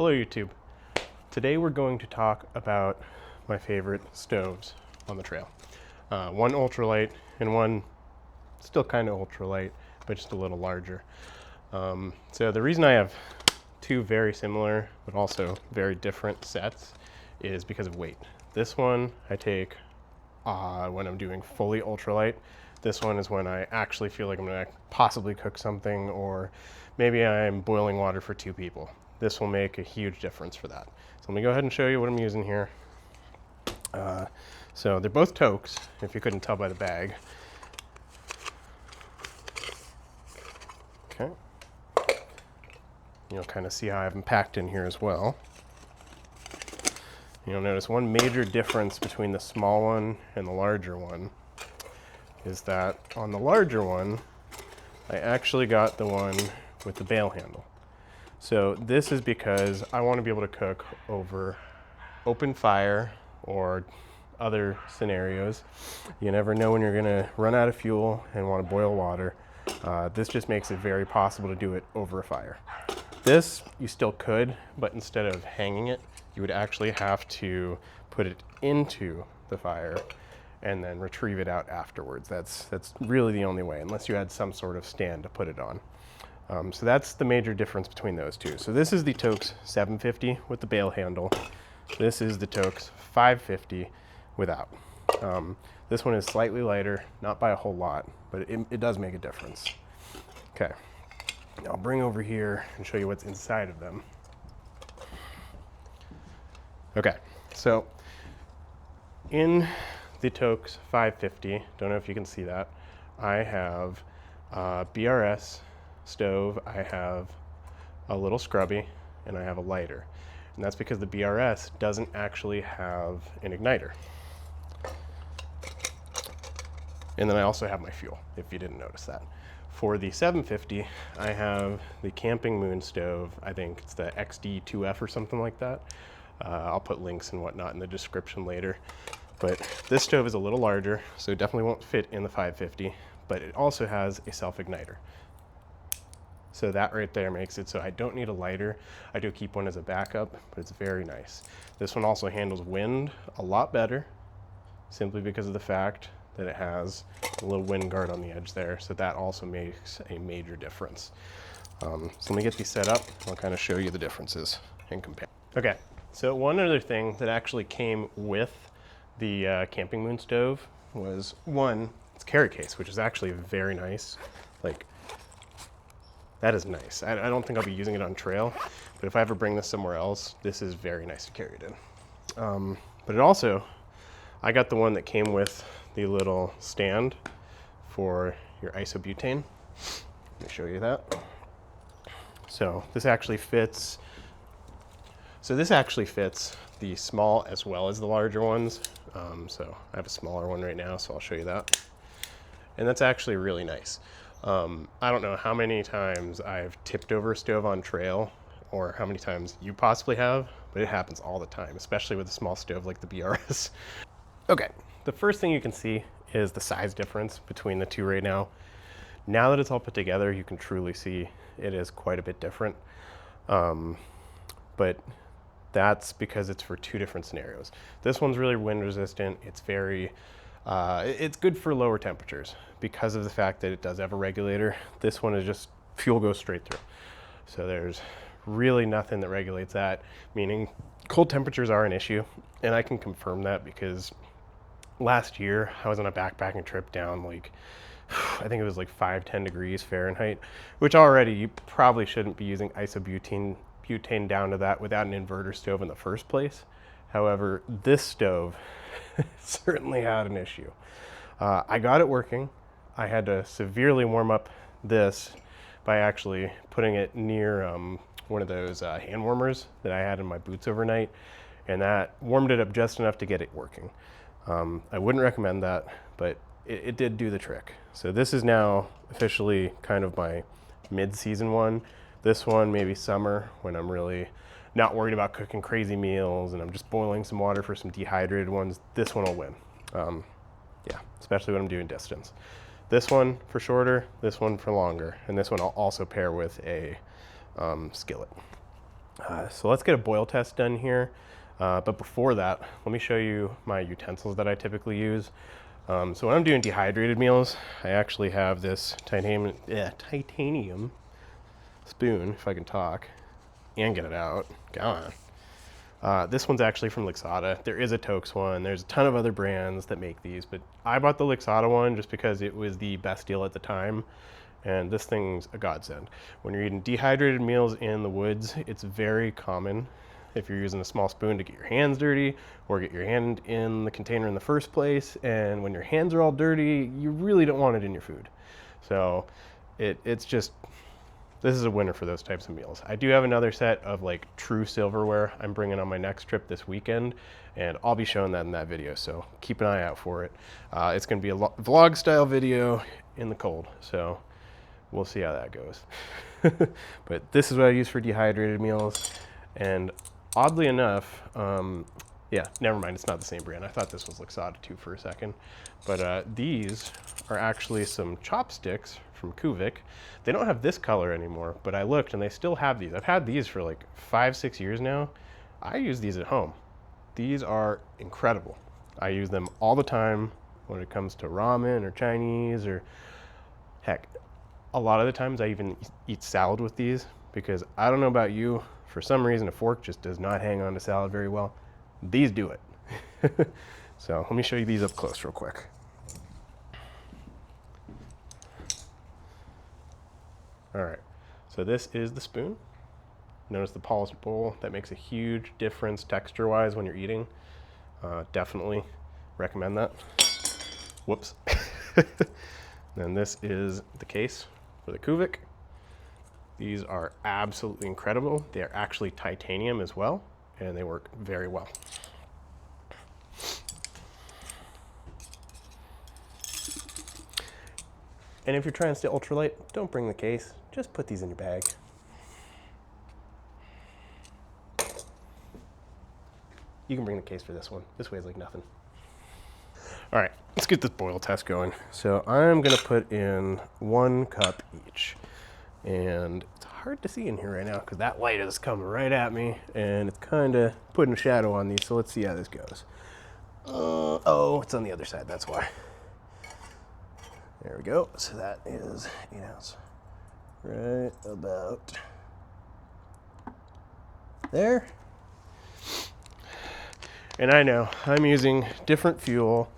Hello YouTube. Today we're going to talk about my favorite stoves on the trail. One ultralight and one still kind of ultralight, but just a little larger. So the reason I have two very similar but also very different sets is because of weight. This one I take when I'm doing fully ultralight. This one is when I actually feel like I'm going to possibly cook something, or maybe I'm boiling water for two people. This will make a huge difference for that. So let me go ahead and show you what I'm using here. So they're both Tokes, if you couldn't tell by the bag. Okay. You'll kind of see how I have them packed in here as well. You'll notice one major difference between the small one and the larger one is that on the larger one, I actually got the one with the bail handle. So this is because I want to be able to cook over open fire or other scenarios. You never know when you're going to run out of fuel and want to boil water. This just makes it very possible to do it over a fire. This you still could, but instead of hanging it, you would actually have to put it into the fire and then retrieve it out afterwards. That's really the only way, unless you had some sort of stand to put it on. So that's the major difference between those two. So this is the Tokes 750 with the bail handle. This is the Tokes 550 without. This one is slightly lighter, not by a whole lot, but it does make a difference. Okay, I'll bring over here and show you what's inside of them. Okay, so in the Tokes 550, don't know if you can see that, I have BRS stove, I have a little scrubby, and I have a lighter. And that's because the BRS doesn't actually have an igniter. And then I also have my fuel, if you didn't notice that. For the 750, I have the Camping Moon stove. I think it's the XD2F or something like that. I'll put links and whatnot in the description later. But this stove is a little larger, so it definitely won't fit in the 550, but it also has a self-igniter. So that right there makes it so I don't need a lighter. I do keep one as a backup, but it's very nice. This one also handles wind a lot better, simply because of the fact that it has a little wind guard on the edge there. So that also makes a major difference. So let me get these set up. I'll kind of show you the differences and compare. Okay, so one other thing that actually came with the Camping Moon stove was its carry case, which is actually very nice. Like, that is nice. I don't think I'll be using it on trail, but if I ever bring this somewhere else, this is very nice to carry it in. But it also, I got the one that came with the little stand for your isobutane. Let me show you that. So this actually fits. So this actually fits the small as well as the larger ones. So I have a smaller one right now, so I'll show you that. And that's actually really nice. I don't know how many times I've tipped over a stove on trail, or how many times you possibly have, but it happens all the time, especially with a small stove like the BRS. Okay, the first thing you can see is the size difference between the two right now. Now that it's all put together, you can truly see it is quite a bit different. But that's because it's for two different scenarios. This one's really wind resistant. It's very, it's good for lower temperatures because of the fact that it does have a regulator. This one is just fuel goes straight through. So there's really nothing that regulates that, meaning cold temperatures are an issue. And I can confirm that because last year I was on a backpacking trip down like, I think it was like 5-10 degrees Fahrenheit, which already you probably shouldn't be using isobutane down to that without an inverter stove in the first place. However, this stove certainly had an issue. I got it working. I had to severely warm up this by actually putting it near one of those hand warmers that I had in my boots overnight, and that warmed it up just enough to get it working. I wouldn't recommend that, but it did do the trick. So this is now officially kind of my mid-season one. This one, maybe summer, when I'm really not worried about cooking crazy meals and I'm just boiling some water for some dehydrated ones, this one will win. Yeah, especially when I'm doing distance. This one for shorter, this one for longer, and this one I'll also pair with a skillet. So let's get a boil test done here. But before that, let me show you my utensils that I typically use. So when I'm doing dehydrated meals, I actually have this titanium spoon, if I can talk, and get it out. Go on. This one's actually from Lixada. There is a Tokes one. There's a ton of other brands that make these, but I bought the Lixada one just because it was the best deal at the time. And this thing's a godsend. When you're eating dehydrated meals in the woods, it's very common, if you're using a small spoon, to get your hands dirty or get your hand in the container in the first place. And when your hands are all dirty, you really don't want it in your food. So it's just, this is a winner for those types of meals. I do have another set of like true silverware I'm bringing on my next trip this weekend, and I'll be showing that in that video, so keep an eye out for it. It's going to be a vlog style video in the cold, so we'll see how that goes. But this is what I use for dehydrated meals, and oddly enough, yeah, never mind, it's not the same brand. I thought this was Lixada too for a second. But these are actually some chopsticks from Kuvik. They don't have this color anymore, but I looked and they still have these. I've had these for like 5-6 years now. I use these at home. These are incredible. I use them all the time when it comes to ramen or Chinese, or heck, a lot of the times I even eat salad with these, because I don't know about you, for some reason a fork just does not hang on to salad very well. These do it. So let me show you these up close real quick. All right, so this is the spoon. Notice the polished bowl. That makes a huge difference texture-wise when you're eating. Definitely recommend that. Whoops. Then this is the case for the Kuvik. These are absolutely incredible. They are actually titanium as well, and they work very well. And if you're trying to stay ultralight, don't bring the case. Just put these in your bag. You can bring the case for this one. This weighs like nothing. All right, let's get this boil test going. So I'm gonna put in 1 cup each. And it's hard to see in here right now because that light is coming right at me and it's kind of putting a shadow on these. So let's see how this goes. Oh, it's on the other side, that's why. There we go. So that is 8 ounces. Right about there. And I know I'm using different fuel,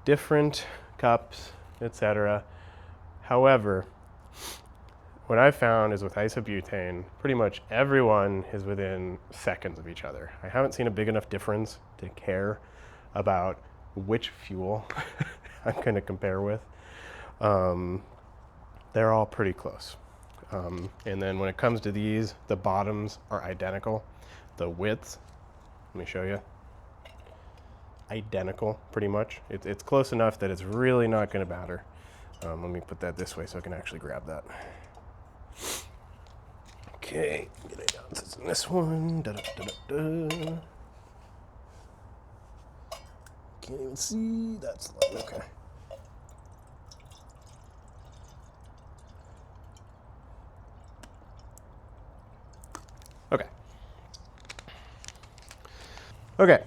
different cups, etc. However, what I've found is with isobutane, pretty much everyone is within seconds of each other. I haven't seen a big enough difference to care about which fuel I'm going to compare with. They're all pretty close. And then when it comes to these, the bottoms are identical. The widths, let me show you, identical pretty much. It's close enough that it's really not going to matter. Let me put that this way so I can actually grab that. Okay, get it down. It's in this one. Can't even see. That's light. Okay. Okay. Okay.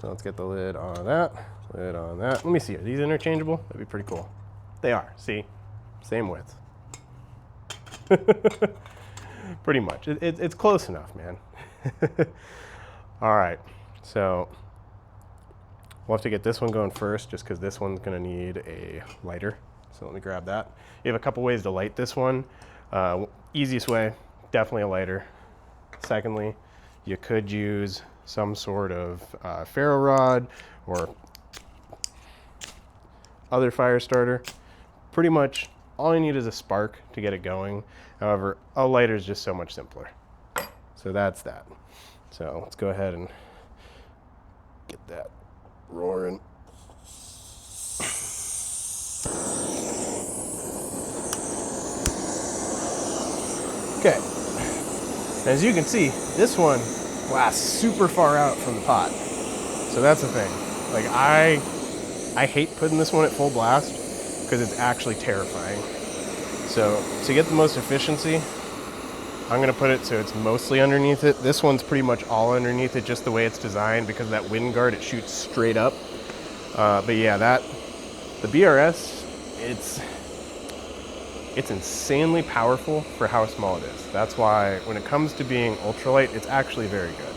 So let's get the lid on that. Lid on that. Let me see. Are these interchangeable? That'd be pretty cool. They are. See? Same width. Pretty much. It's close enough, man. All right. So we'll have to get this one going first just because this one's going to need a lighter. So let me grab that. You have a couple ways to light this one. Easiest way, definitely a lighter. Secondly, you could use some sort of ferro rod or other fire starter. Pretty much all you need is a spark to get it going. However, a lighter is just so much simpler. So that's that. So let's go ahead and get that roaring. Okay. As you can see, this one lasts super far out from the pot. So that's the thing. Like I hate putting this one at full blast because it's actually terrifying. So to get the most efficiency, I'm gonna put it so it's mostly underneath it. This one's pretty much all underneath it, just the way it's designed, because of that wind guard, it shoots straight up. But yeah, the BRS, it's insanely powerful for how small it is. That's why when it comes to being ultralight, it's actually very good.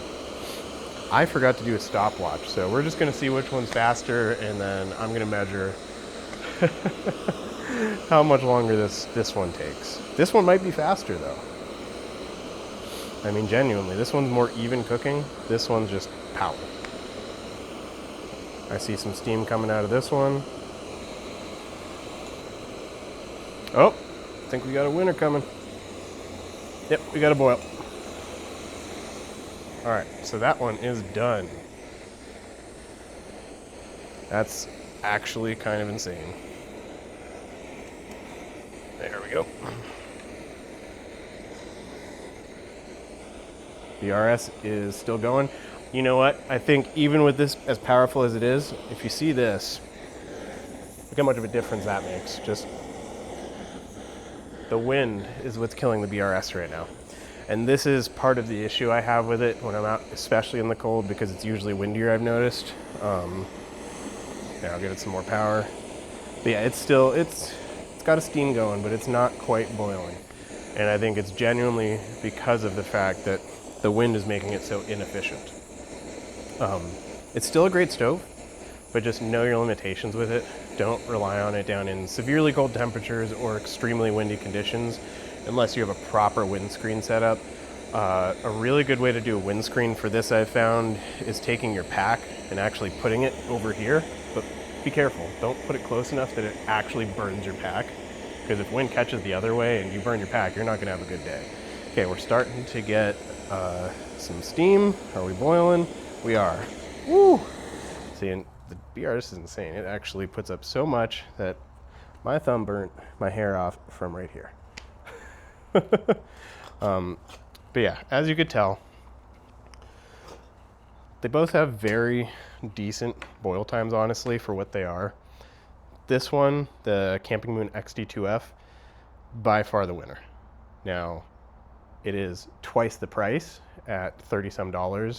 I forgot to do a stopwatch, so we're just gonna see which one's faster, and then I'm gonna measure how much longer this one takes. This one might be faster though. I mean, genuinely, this one's more even cooking. This one's just power. I see some steam coming out of this one. Oh, I think we got a winner coming. Yep, we got a boil. All right, so that one is done. That's actually kind of insane. There we go. The RS is still going. You know what? I think even with this as powerful as it is, if you see this, look how much of a difference that makes. Just the wind is what's killing the BRS right now. And this is part of the issue I have with it when I'm out, especially in the cold, because it's usually windier, I've noticed. Yeah, I'll give it some more power. But yeah, it's got a steam going, but it's not quite boiling. And I think it's genuinely because of the fact that the wind is making it so inefficient. It's still a great stove, but just know your limitations with it. Don't rely on it down in severely cold temperatures or extremely windy conditions unless you have a proper windscreen setup. A really good way to do a windscreen for this, I've found, is taking your pack and actually putting it over here. But be careful, don't put it close enough that it actually burns your pack, because if wind catches the other way and you burn your pack, you're not gonna have a good day. Okay, we're starting to get some steam. Are we boiling? We are. Woo! See, and the BRS is insane. It actually puts up so much that my thumb burnt my hair off from right here. But yeah, as you could tell, they both have very decent boil times, honestly, for what they are. This one, the Camping Moon XD2F, by far the winner. Now, it is twice the price at $30 some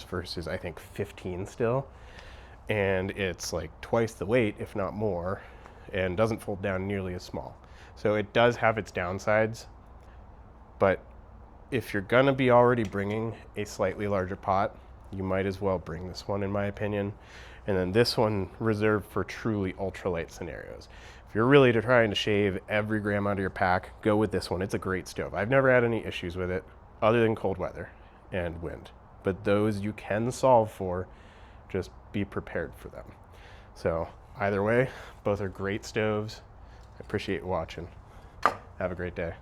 versus I think 15 still. And it's like twice the weight, if not more, and doesn't fold down nearly as small. So it does have its downsides, but if you're gonna be already bringing a slightly larger pot, you might as well bring this one, in my opinion. And then this one reserved for truly ultralight scenarios. If you're really trying to shave every gram out of your pack, go with this one. It's a great stove. I've never had any issues with it other than cold weather and wind. But those you can solve for, just be prepared for them. So either way, both are great stoves. I appreciate you watching. Have a great day.